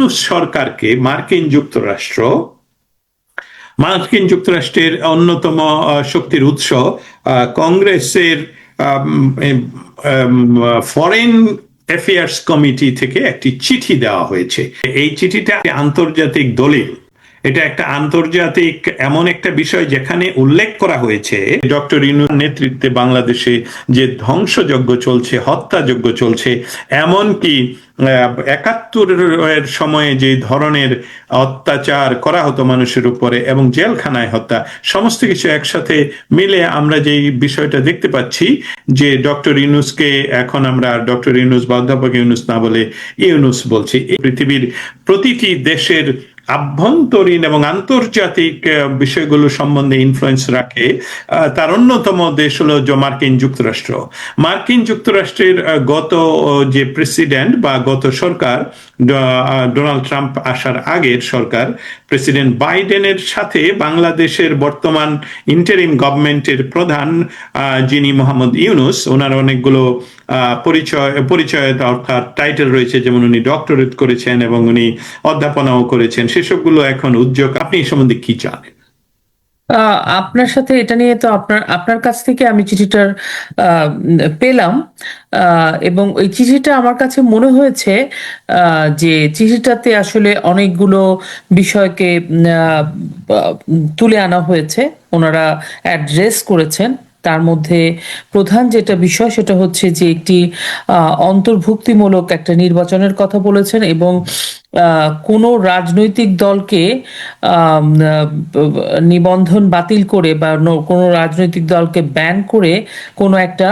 ইউনূস সরকারকে মার্কিন যুক্তরাষ্ট্রের অন্যতম শক্তির উৎস কংগ্রেসের ফরেন অ্যাফেয়ার্স কমিটি থেকে একটি চিঠি দেওয়া হয়েছে। এই চিঠিটা আন্তর্জাতিক দলিল, এটা একটা আন্তর্জাতিক এমন একটা বিষয় যেখানে উল্লেখ করা হয়েছে ডক্টর ইউনূস নেতৃত্বে বাংলাদেশে যে ধ্বংসযজ্ঞ চলছে, হত্যাযজ্ঞ চলছে, এমনকি ৭১-এর সময়ে যে ধরনের অত্যাচার করা হতো মানুষের উপরে এবং জেলখানায় হত্যা, সমস্ত কিছু একসাথে মিলে আমরা যে বিষয়টা দেখতে পাচ্ছি যে ডক্টর ইউনূসকে এখন আমরা ডক্টর ইউনূস বা অধ্যাপক ইউনূস না বলে ইউনূস বলছি। এই পৃথিবীর প্রতিটি দেশের আভ্যন্তরীণ এবং আন্তর্জাতিক বিষয়গুলো সম্বন্ধে ইনফ্লুয়েন্স রাখে। তার অন্যতম দেশ হলো মার্কিন যুক্তরাষ্ট্র। মার্কিন যুক্তরাষ্ট্রের গত যে প্রেসিডেন্ট বা গত সরকার, ডোনাল্ড ট্রাম্প আসার আগের সরকার, প্রেসিডেন্ট বাইডেনের সাথে বাংলাদেশের বর্তমান ইন্টারিম প্রধান যিনি মোহাম্মদ ইউনূস, ওনার অনেকগুলো পরিচয় অর্থাৎ টাইটেল রয়েছে, যেমন উনি ডক্টরেট করেছেন এবং উনি অধ্যাপনাও করেছেন, সেসবগুলো এখন উদ্যোগ। আপনি এই সম্বন্ধে কি জানেন? আপনার সাথে এটা নিয়ে তো আপনার কাছ থেকে আমি চিঠিটার পেলাম, এবং এই চিঠিটা আমার কাছে মনে হয়েছে যে চিঠিটাতে আসলে অনেকগুলো বিষয়কে তুলে আনা হয়েছে, ওনারা অ্যাড্রেস করেছেন। তার মধ্যে প্রধান যেটা বিষয় সেটা হচ্ছে যে একটি অন্তর্ভুক্তিমূলক একটা নির্বাচনের কথা বলেছেন, এবং কোনো রাজনৈতিক দলকে নিবন্ধন বাতিল করে বা কোনো রাজনৈতিক দলকে ব্যান করে কোনো একটা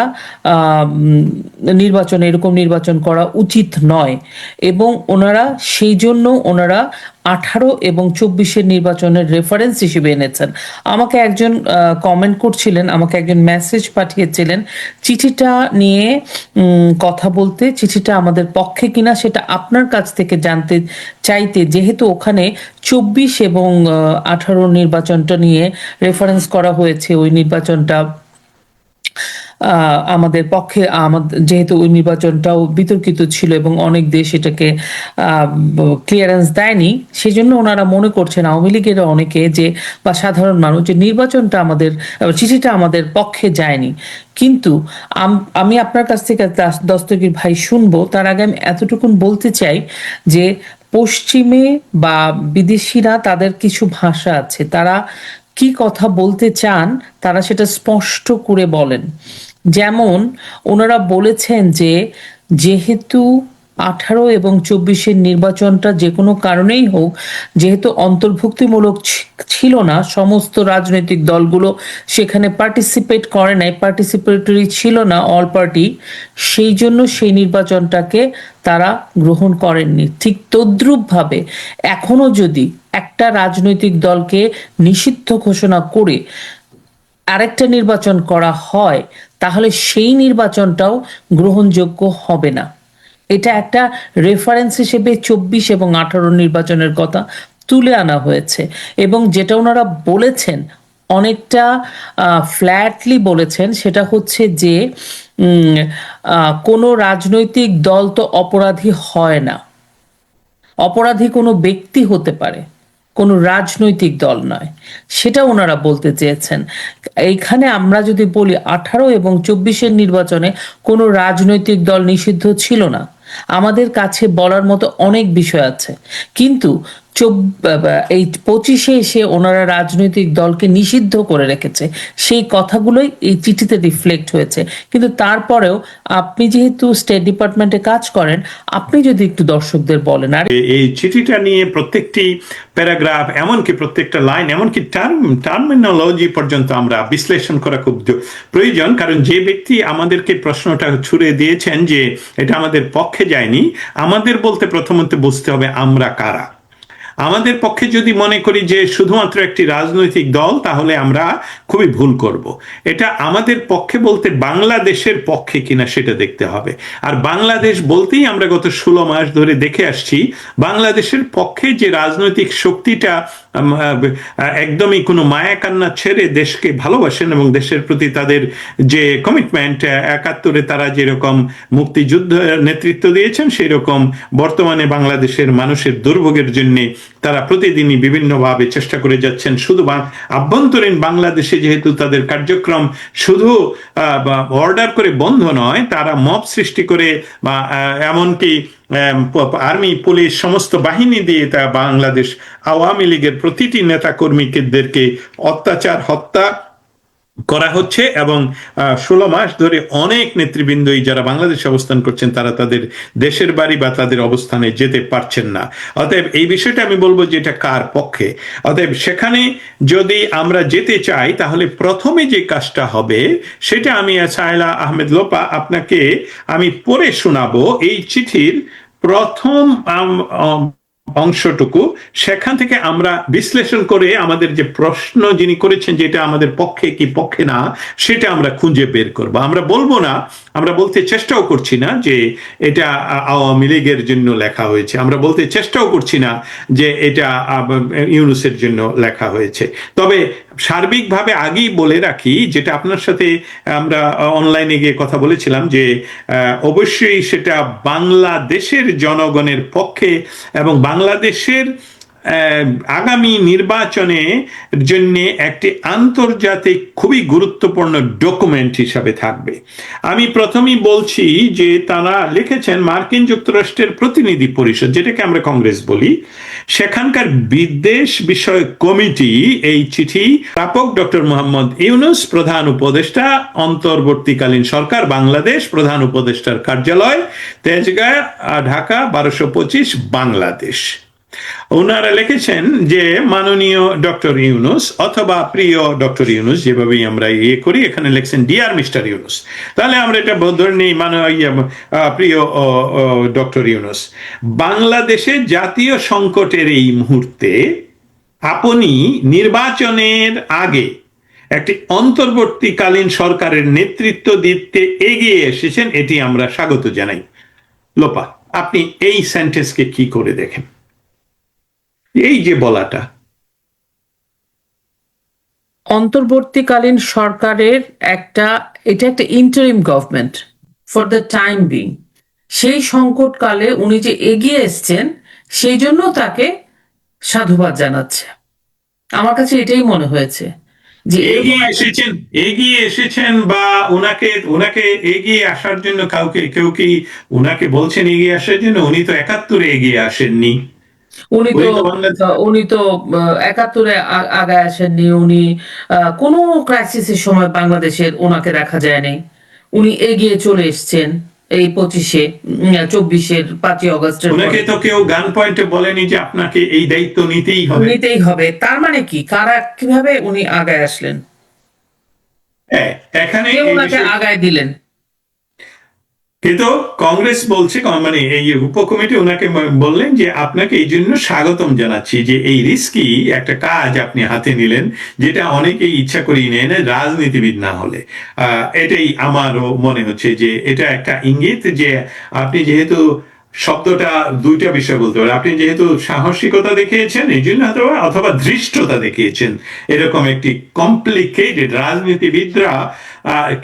এরকম নির্বাচন করা উচিত নয়। এবং ওনারা সেই জন্য 18 এবং 24-এর নির্বাচনের রেফারেন্স হিসেবে এনেছেন। আমাকে একজন কমেন্ট করছিলেন, আমাকে একজন মেসেজ পাঠিয়েছিলেন চিঠিটা নিয়ে কথা বলতে, চিঠিটা আমাদের পক্ষে কিনা সেটা আপনার কাছ থেকে জানতে চাইতে, যেহেতু ওখানে 24 এবং 18 নির্বাচনটা নিয়ে রেফারেন্স করা হয়েছে। ওই নির্বাচনটা আমাদের পক্ষে, যেহেতু ওই নির্বাচনটাও বিতর্কিত ছিল এবং অনেক দেশ এটাকে ক্লিয়ারেন্স দেয়নি, সেজন্য ওনারা মনে করছেন, আওয়ামী লীগের অনেকে যে বা সাধারণ মানুষ, যে নির্বাচনটা চিঠিটা আমাদের পক্ষে যায়নি। কিন্তু আমি আপনার কাছ থেকে দস্তগীর ভাই শুনবো, তার আগে আমি এতটুকুন বলতে চাই যে পশ্চিমে বা বিদেশিরা তাদের কিছু ভাষা আছে, তারা কি কথা বলতে চান তারা সেটা স্পষ্ট করে বলেন। যেমন ওনারা বলেছেন যে যেহেতু 18 এবং 24-এর নির্বাচনটা যে কোনো কারণেই হোক, যেহেতু অন্তর্ভুক্তিমূলক ছিল না, সমস্ত রাজনৈতিক দলগুলো সেখানে পার্টিসিপেট করে নাই, পার্টিসিপেটরি ছিল না অল পার্টি, সেই জন্য সেই নির্বাচনটাকে তারা গ্রহণ করেননি। ঠিক তদ্রূপভাবে এখনো যদি একটা রাজনৈতিক দলকে নিষিদ্ধ ঘোষণা করে আরেকটা নির্বাচন করা হয়, তাহলে সেই নির্বাচনটাও গ্রহণযোগ্য হবে না। এটা একটা রেফারেন্স হিসেবে 24 এবং 18 নির্বাচনের কথা তুলে আনা হয়েছে। এবং যেটা ওনারা বলেছেন অনেকটা ফ্ল্যাটলি বলেছেন, সেটা হচ্ছে যে কোনো রাজনৈতিক দল তো অপরাধী হয় না, অপরাধী কোনো ব্যক্তি হতে পারে, কোনো রাজনৈতিক দল নয়, সেটা ওনারা বলতে চেয়েছেন। এইখানে আমরা যদি বলি 18 এবং 24-এর নির্বাচনে কোনো রাজনৈতিক দল নিষিদ্ধ ছিল না, আমাদের কাছে বলার মতো অনেক বিষয় আছে, কিন্তু এই 25-এ এসে ওনারা রাজনৈতিক দলকে নিষিদ্ধ করে রেখেছে, সেই কথাগুলোই এই চিঠিতে রিফ্লেক্ট হয়েছে। কিন্তু তারপরেও আপনি যেহেতু স্টেট ডিপার্টমেন্টে কাজ করেন, আপনি যদি একটু দর্শকদের বলেন। আর এই চিঠিটা নিয়ে প্রত্যেকটি প্যারাগ্রাফ, এমনকি প্রত্যেকটা লাইন, এমনকি টার্মিনোলজি পর্যন্ত আমরা বিশ্লেষণ করা খুব প্রয়োজন। কারণ যে ব্যক্তি আমাদেরকে প্রশ্নটা ছুড়ে দিয়েছেন যে এটা আমাদের পক্ষে যায়নি, আমাদের বলতে প্রথমত বুঝতে হবে আমরা কারা। আমাদের পক্ষে যদি মনে করি যে শুধুমাত্র একটি রাজনৈতিক দল, তাহলে আমরা খুবই ভুল করব। এটা আমাদের পক্ষে বলতে বাংলাদেশের পক্ষে কিনা সেটা দেখতে হবে। আর বাংলাদেশ বলতেই আমরা গত 16 মাস ধরে দেখে আসছি বাংলাদেশের পক্ষে যে রাজনৈতিক শক্তিটা একদমই কোনো মায়া কান্না ছেড়ে দেশকে ভালোবাসেন এবং দেশের প্রতি তাদের যে কমিটমেন্ট, 71-এ তারা যেরকম মুক্তিযুদ্ধ নেতৃত্ব দিয়েছেন সেই রকম বর্তমানে বাংলাদেশের মানুষের দুর্ভোগের জন্য তারা প্রতিদিনই বিভিন্নভাবে চেষ্টা করে যাচ্ছেন। শুধু আভ্যন্তরীণ বাংলাদেশে যেহেতু তাদের কার্যক্রম শুধু অর্ডার করে বন্ধ নয়, তারা মব সৃষ্টি করে বা এমনকি আর্মি পুলিশ সমস্ত বাহিনী দিয়ে তা বাংলাদেশ আওয়ামী লীগের প্রতিটি নেতা কর্মীদেরকে অত্যাচার হত্যা করা হচ্ছে এবং 16 মাস ধরে অনেক নেতৃবৃন্দই যারা বাংলাদেশে অবস্থান করছেন তারা তাদের দেশের বাড়ি বা তাদের অবস্থানে যেতে পারছেন না। অতএব এই বিষয়টা আমি বলবো যে এটা কার পক্ষে। অতএব সেখানে যদি আমরা যেতে চাই তাহলে প্রথমে যে কাজটা হবে সেটা আমি সায়লা আহমেদ লোপা আপনাকে আমি পড়ে শোনাবো এই চিঠির প্রথম অংশটুকু। সেখান থেকে আমরা বিশ্লেষণ করে আমাদের যে প্রশ্ন যিনি করেছেন যেটা আমাদের পক্ষে কি পক্ষে না সেটা আমরা খুঁজে বের করব। আমরা বলবো না, আমরা বলতে চেষ্টাও করছি না যে এটা আওয়ামী লীগের জন্য লেখা হয়েছে, আমরা বলতে চেষ্টাও করছি না যে এটা ইউনূসের জন্য লেখা হয়েছে। তবে সার্বিকভাবে আগেই বলে রাখি, যেটা আপনার সাথে আমরা অনলাইনে গিয়ে কথা বলেছিলাম, যে অবশ্যই সেটা বাংলাদেশের জনগণের পক্ষে এবং বাংলাদেশের আগামী নির্বাচনে জন্য একটি আন্তর্জাতিক খুবই গুরুত্বপূর্ণ ডকুমেন্ট হিসাবে থাকবে। আমি প্রথমেই বলছি যে তারা লিখেছেন মার্কিন যুক্তরাষ্ট্রের প্রতিনিধি পরিষদ, যেটাকে আমরা কংগ্রেস বলি, সেখানকার বিদেশ বিষয়ক কমিটি এই চিঠি প্রাপক ডক্টর মোহাম্মদ ইউনূস, প্রধান উপদেষ্টা অন্তর্বর্তীকালীন সরকার বাংলাদেশ, প্রধান উপদেষ্টার কার্যালয়, তেজগাঁও, ঢাকা 1225 বাংলাদেশ। ওনারা লিখেছেন যে মাননীয় ডক্টর ইউনূস অথবা প্রিয় ডক্টর ইউনূস, যেভাবেই আমরা করি, এখানে লিখছেন ডিয়ার মিস্টার ইউনূস, তাহলে আমরা এটা ধরে নিই প্রিয় ডক্টর ইউনূস, বাংলাদেশের জাতীয় সংকটের এই মুহূর্তে আপনি নির্বাচনের আগে একটি অন্তর্বর্তীকালীন সরকারের নেতৃত্ব দিতে এগিয়ে এসেছেন, এটি আমরা স্বাগত জানাই। লোপা, আপনি এই সেন্টেন্সকে কি করে দেখেন? এই যে বলাটা, অন্তর্বর্তীকালীন সরকারের এটা একটা interim government for the time being, সেই সংকটকালে উনি যে এগিয়ে এসছেন সেই জন্য তাকে সাধুবাদ জানাচ্ছে। আমার কাছে এটাই মনে হয়েছে যে এগিয়ে এসেছেন বা ওনাকে এগিয়ে আসার জন্য কেউ কি ওনাকে বলছেন এগিয়ে আসার জন্য? উনি তো 71-এ এগিয়ে আসেননি, উনি তো 71-এ আগায় আসেননি, উনি কোনো ক্রাইসিসের সময় বাংলাদেশের ওনাকে দেখা যায়নি, উনি এগিয়ে চলে এসছেন এই 24-এর 5ই অগস্টের। ওনাকে তো কেউ গান পয়েন্টে বলেনি যে আপনাকে এই দায়িত্ব নিতেই হবে। তার মানে কি, কারা কিভাবে উনি আগায় আসলেন? এখানে ওনাকে আগায় দিলেন। কিন্তু কংগ্রেস বলছে, মানে এই উপকমিটি ওনাকে বললেন যে আপনাকে এই জন্য স্বাগতম জানাচ্ছি যে এই রিস্কি একটা কাজ আপনি হাতে নিলেন, যেটা অনেকেই ইচ্ছা করেই নেয় না রাজনীতিবিদ না হলে। এটাই আমারও মনে হচ্ছে যে এটা একটা ইঙ্গিত যে আপনি যেহেতু শব্দটা দুইটা বিষয় বলতে পারে, আপনি যেহেতু সাহসিকতা দেখিয়েছেন এই জন্য অথবা ধৃষ্টতা দেখিয়েছেন। এরকম একটি কমপ্লিকেটেড, রাজনীতিবিদরা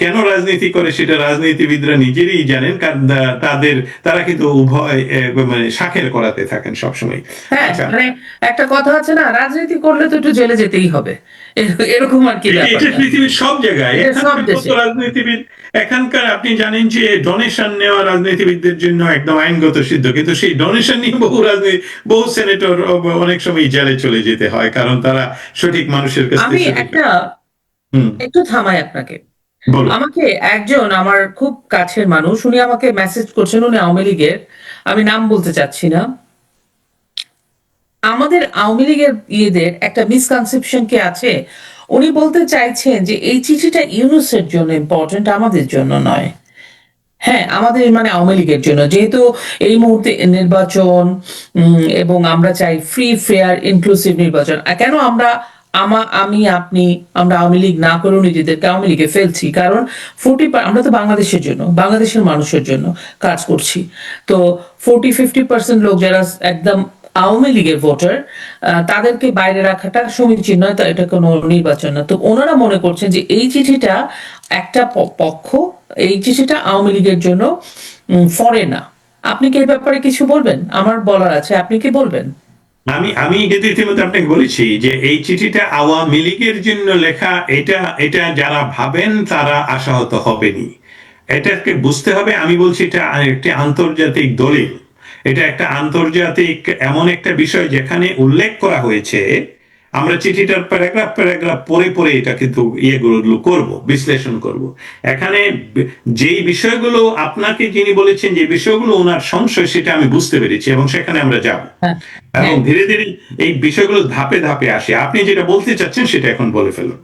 কেন রাজনীতি করে সেটা রাজনীতিবিদরা নিজেরই জানেন, কারণ তারা কিন্তু উভয় মানে শাখের করাতে থাকেন সবসময়। মানে একটা কথা আছে না, রাজনীতি করলে তো একটু জেলে যেতেই হবে, এরকম আর কি। এটা পৃথিবীর সব জায়গায় রাজনীতিবিদ এখানকার, আপনি জানেন যে ডোনেশন নেওয়া রাজনীতিবিদদের জন্য একদম আইনগত সিদ্ধ, কিন্তু সেই ডোনেশন নিয়ে বহু সেনেটর অনেক সময় জেলে চলে যেতে হয়, কারণ তারা সঠিক মানুষের কাছে। আমি একটু থামাই আপনাকে। আমাকে একজন আমার খুব কাছের মানুষ, উনি আমাকে মেসেজ করছেন, উনি আওয়ামী লীগের, আমি নাম বলতে চাচ্ছি না। আমাদের আওয়ামী লীগের ইয়েদের একটা মিসকনসেপশন কি আছে, উনি বলতে চাইছেন যে এই চিঠিটা ইউনূসের জন্য ইম্পর্টেন্ট, আমাদের জন্য নয়। হ্যাঁ, আমাদের মানে আওয়ামী লীগের জন্য, যেহেতু এই মুহূর্তে নির্বাচন এবং আমরা চাই ফ্রি ফেয়ার ইনক্লুসিভ নির্বাচন। কেন আমরা আমরা আওয়ামী লীগ না করেও নিজেদেরকে আওয়ামী লীগে ফেলছি? কারণ আমরা তো বাংলাদেশের জন্য, বাংলাদেশের মানুষের জন্য কাজ করছি। তো 40-50% লোক যারা একদম আওয়ামী লীগের ভোটার তাদেরকে বাইরে রাখাটা সমীচীন নয়, তা এটা কোনো নির্বাচন না। তো ওনারা মনে করছেন যে এই চিঠিটা একটা পক্ষ, এই চিঠিটা আওয়ামী লীগের জন্য ফরে না। আপনি কি এই ব্যাপারে কিছু বলবেন? আমার বলার আছে, আপনি কি বলবেন? আমি কিন্তু ইতিমধ্যে আপনাকে বলেছি যে এই চিঠিটা আওয়ামী লীগের জন্য লেখা। এটা এটা যারা ভাবেন তারা আশাহত হবেনি। এটাকে বুঝতে হবে। আমি বলছি এটা একটি আন্তর্জাতিক দলিল। এটা একটা আন্তর্জাতিক এমন একটা বিষয় যেখানে উল্লেখ করা হয়েছে। আমরা চিঠিটার প্যারাগ্রাফ প্যারাগ্রাফ পড়ে পড়ে এটা কিন্তু ইয়েগুলো করব, বিশ্লেষণ করব। এখানে যেই বিষয়গুলো আপনাকে যিনি বলেছেন, যে বিষয়গুলো ওনার সংশয়, সেটা আমি বুঝতে পেরেছি এবং সেখানে আমরা যাব হ্যাঁ, এবং হ্যাঁ। ধীরে ধীরে এই বিষয়গুলো ধাপে ধাপে আসে। আপনি যেটা বলতে চাচ্ছেন সেটা এখন বলে ফেলুন।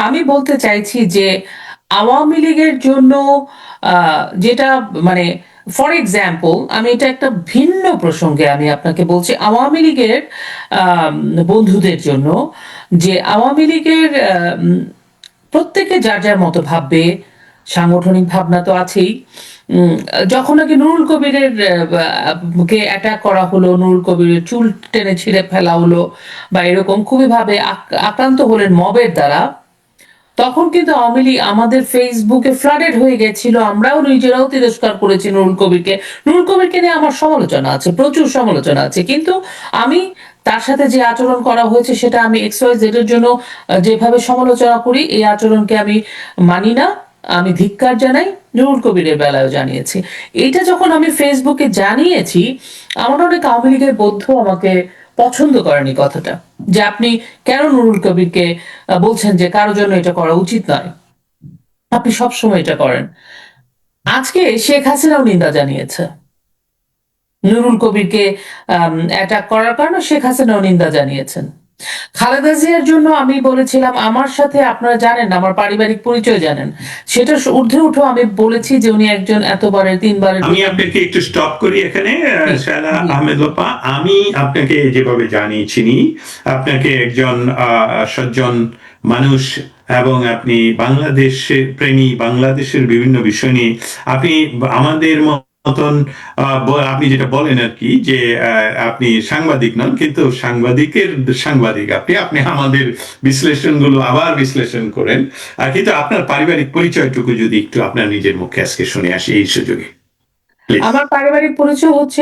আমি বলতে চাইছি যে আওয়ামী লীগের জন্য যেটা মানে ফর এক্সাম্পল, আমি এটা একটা ভিন্ন প্রসঙ্গে আমি আপনাকে বলছি, আওয়ামী লীগের আম, বন্ধুদের জন্য, যে আওয়ামী লীগের প্রত্যেকে যার যার মতো ভাববে, সাংগঠনিক ভাবনা তো আছেই। উম, যখন নাকি নুরুল কবিরের কে অ্যাটাক করা হলো, নুরুল কবিরের চুল টেনে ছিঁড়ে ফেলা হলো, বা এরকম খুবই ভাবে আক্রান্ত হলেন মবের দ্বারা, তখন কিন্তু আওয়ামী লীগ আমাদের ফেসবুকে ফ্লাডেড হয়ে গেছিল। আমরাও নিজেরাও তিরস্কার করেছি নুরুল কবিরকে। নুরুল কবিরকে নিয়ে আমার সমালোচনা আছে, প্রচুর সমালোচনা আছে, কিন্তু আমি তার সাথে যে আচরণ করা হয়েছে সেটা আমি এক্স ওয়াই জেড এর জন্য যেভাবে সমালোচনা করি, এই আচরণকে আমি মানি না। আমি ধিক্কার জানাই, নুরুল কবিরের বেলায়ও জানিয়েছি। এটা যখন আমি ফেসবুকে জানিয়েছি, আমার অনেক আওয়ামী লীগের বন্ধু আমাকে পছন্দ করেনি কথাটা, যে আপনি কেন নুরুল কবিরকে বলছেন যে কারোর জন্য এটা করা উচিত নয়, আপনি সবসময় এটা করেন। আজকে শেখ হাসিনাও নিন্দা জানিয়েছে নুরুল কবিরকে অ্যাটাক করার কারণে, শেখ হাসিনাও নিন্দা জানিয়েছেন। খালেদা জিয়ার জন্য আমি বলেছিলাম, আমার সাথে আপনারা জানেন, আমার পারিবারিক পরিচয় জানেন, সেটা ঊর্ধ্বে উঠেও আমি বলেছি যে উনি একজন এতবারের, তিনবারের আমি আপনাকে একটু স্টপ করি এখানে, জি, শায়লা জি। আহমেদ লোপা। আমি আপনাকে যেভাবে জানিয়েছিনি, আপনাকে একজন সজ্জন মানুষ এবং আপনি বাংলাদেশের প্রেমী, বাংলাদেশের বিভিন্ন বিষয় নিয়ে আপনি আমাদের মতন আপনি যেটা বলেন আর কি, যে আপনি সাংবাদিক নন, কিন্তু সাংবাদিকের সাংবাদিক আপনি। আপনি আমাদের বিশ্লেষণগুলো আবার বিশ্লেষণ করেন। কিন্তু আপনার পারিবারিক পরিচয়টুকু যদি একটু আপনার নিজের মুখে আজকে শুনে আসি এই সুযোগে, প্লিজ। আমার পারিবারিক পরিচয় হচ্ছে,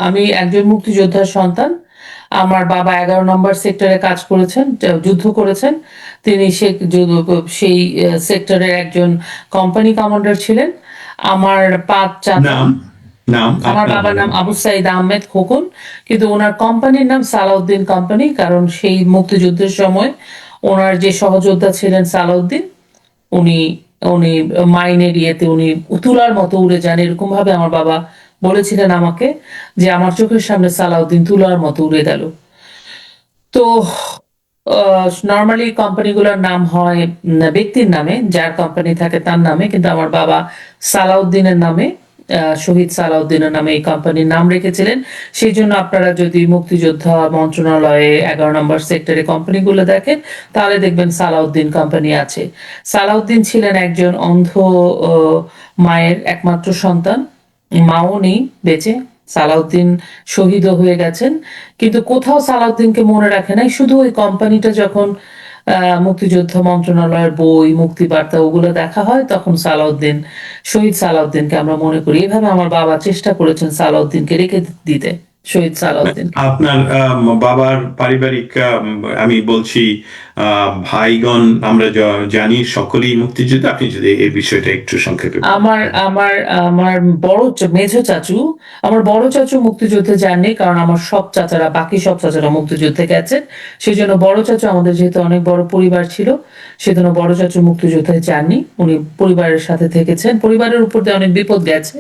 আমি একজন মুক্তিযোদ্ধার সন্তান। আমার বাবা 11 নম্বর সেক্টরে কাজ করেছেন, যুদ্ধ করেছেন। তিনি সেই সেক্টরের একজন কোম্পানি কমান্ডার ছিলেন। আমার 5 চাচা। নাম নাম আমার আপনার বাবার বলেন। নাম আবু সাইদ আহমেদ খোকন, কিন্তু ওনার কোম্পানির নাম সালাউদ্দিন কোম্পানি, কারণ সেই মুক্তিযুদ্ধের সময় ওনার যে সহযোদ্ধা ছিলেন সালাউদ্দিন, উনি উনি মাইনের ইয়েতে উনি তুলার মতো উড়ে যান, এরকম ভাবে আমার বাবা বলেছিলেন আমাকে, যে আমার চোখের সামনে সালাউদ্দিন তুলার মতো উড়ে গেল। তো নর্মালি কোম্পানিগুলোর নাম হয় ব্যক্তির নামে, যার কোম্পানি থাকে তার নামে, কিন্তু আমার বাবা সালাউদ্দিনের নামে, শহীদ সালাউদ্দিনের নামে এই কোম্পানির নাম রেখেছিলেন। সেই জন্য আপনারা যদি মুক্তিযোদ্ধা মন্ত্রণালয়ে 11 নম্বর সেক্টরে কোম্পানিগুলো দেখেন, তাহলে দেখবেন সালাউদ্দিন কোম্পানি আছে। সালাউদ্দিন ছিলেন একজন অন্ধ মায়ের একমাত্র সন্তান, মাও নেই বেঁচে। সালাউদ্দিন শহীদও হয়ে গেছেন, কিন্তু কোথাও সালাউদ্দিনকে মনে রাখে নাই। শুধু ওই কোম্পানিটা যখন মুক্তিযুদ্ধ মন্ত্রণালয়ের বই, মুক্তিবার্তা ওগুলো দেখা হয়, তখন সালাউদ্দিন, শহীদ সালাউদ্দিনকে আমরা মনে করি। এভাবে আমার বাবা চেষ্টা করেছেন সালাউদ্দিনকে রেখে দিতে, শহীদ সালাউদ্দিনকে। আপনার বাবার পারিবারিক আমি বলছি ভাইগণ, আমরা জানি সকলেই মুক্তিযোদ্ধা। আপনি যদি এই বিষয়টা একটু সংক্ষেপে বলেন। আমার আমার আমার মেঝো চাচু, আমার বড় চাচু মুক্তিযুদ্ধে যাননি, কারণ আমার সব চাচারা, বাকি সব চাচারা মুক্তিযুদ্ধে গেছেন। সেই জন্য বড় চাচু, আমাদের যেহেতু অনেক বড় পরিবার ছিল, সেজন্য বড় চাচু মুক্তিযুদ্ধে যাননি। উনি পরিবারের সাথে থেকেছেন। পরিবারের উপর দিয়ে অনেক বিপদ গেছে,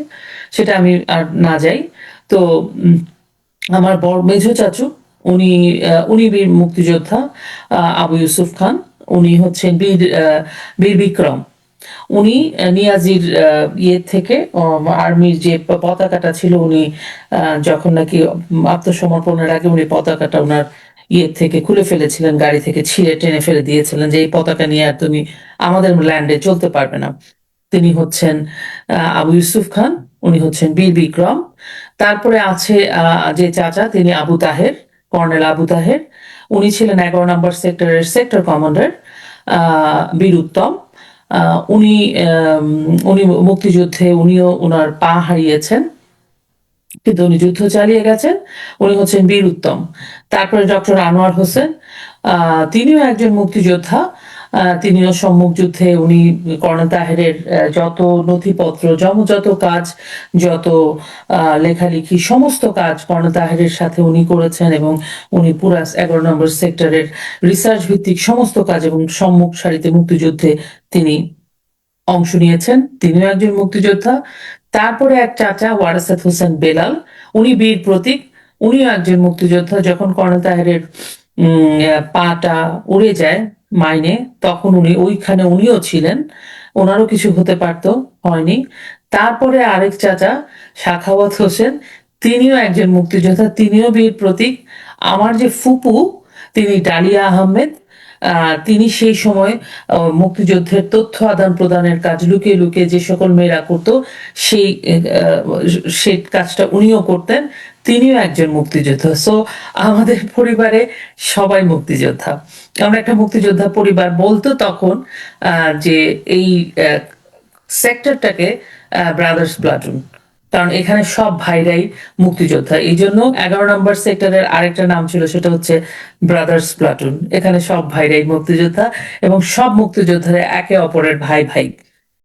সেটা আমি আর না যাই। তো আমার বড় মেঝো চাচু, উনি বীর মুক্তিযোদ্ধা, আবু ইউসুফ খান। উনি হচ্ছেন বীর বিক্রম। উনি নিয়াজির ইয়ে থেকে, আর্মির যে পতাকাটা ছিল, উনি যখন নাকি আত্মসমর্পণের আগে উনি পতাকাটা ওনার ইয়ে থেকে খুলে ফেলেছিলেন, গাড়ি থেকে ছিঁড়ে টেনে ফেলে দিয়েছিলেন, যে এই পতাকা নিয়ে আর তুমি আমাদের ল্যান্ডে চলতে পারবে না। তিনি হচ্ছেন আবু ইউসুফ খান। উনি হচ্ছেন বীর বিক্রম। তারপরে আছে যে চাচা, তিনি আবু তাহের, কর্নেল আবু তাহের। উনি ছিলেন 11 নম্বর সেক্টরের সেক্টর কমান্ডার, বীর উত্তম। উনি উনি মুক্তিযুদ্ধে উনিও ওনার পা হারিয়েছেন, কিন্তু উনি যুদ্ধ চালিয়ে গেছেন। উনি হচ্ছেন বীর উত্তম। তারপরে ডক্টর আনোয়ার হোসেন, তিনিও একজন মুক্তিযোদ্ধা। তিনিও সম্মুখ যুদ্ধে উনি কর্নেল তাহেরের যত নথিপত্র, যত কাজ, যত লেখালেখি, সমস্ত কাজ কর্নেল তাহেরের সাথে উনি করেছেন, এবং উনি পুরা 11 নম্বর সেক্টরের রিসার্চ ভিত্তিক সমস্ত কাজ এবং সম্মুখ সারিতে মুক্তিযুদ্ধে তিনি অংশ নিয়েছেন। তিনিও একজন মুক্তিযোদ্ধা। তারপরে এক চাচা ওয়ারাসাত হোসেন বেলাল, উনি বীর প্রতীক, উনিও একজন মুক্তিযোদ্ধা। যখন কর্নেল তাহেরের পাটা উড়ে যায় মাইনে, তখন উনি ওইখানে উনিও ছিলেন। ওনারও কিছু হতে পারতো, হয়নি। তারপরে আরেক চাচা সাখাওয়াত হোসেন, তিনিও একজন মুক্তিযোদ্ধা, তিনিও বীর প্রতীক। আমার যে ফুপু, তিনি ডালিয়া আহমেদ, তিনি সেই সময় মুক্তিযুদ্ধের তথ্য আদান প্রদানের কাজ লুকিয়ে লুকিয়ে যে সকল মেয়েরা করতো, সেই সেই কাজটা উনিও করতেন। তিনিও একজন মুক্তিযোদ্ধা। সো আমাদের পরিবারে সবাই মুক্তিযোদ্ধা। আমরা একটা মুক্তিযোদ্ধা পরিবার বলতো তখন, যে এই সেক্টরটাকে ব্রাদার্স প্লাটুন, কারণ এখানে সব ভাইরাই মুক্তিযোদ্ধা। এই জন্য 11 নম্বর সেক্টরের আরেকটা নাম ছিল, সেটা হচ্ছে ব্রাদার্স প্লাটুন। এখানে সব ভাইরাই মুক্তিযোদ্ধা এবং সব মুক্তিযোদ্ধারা একে অপরের ভাই ভাই।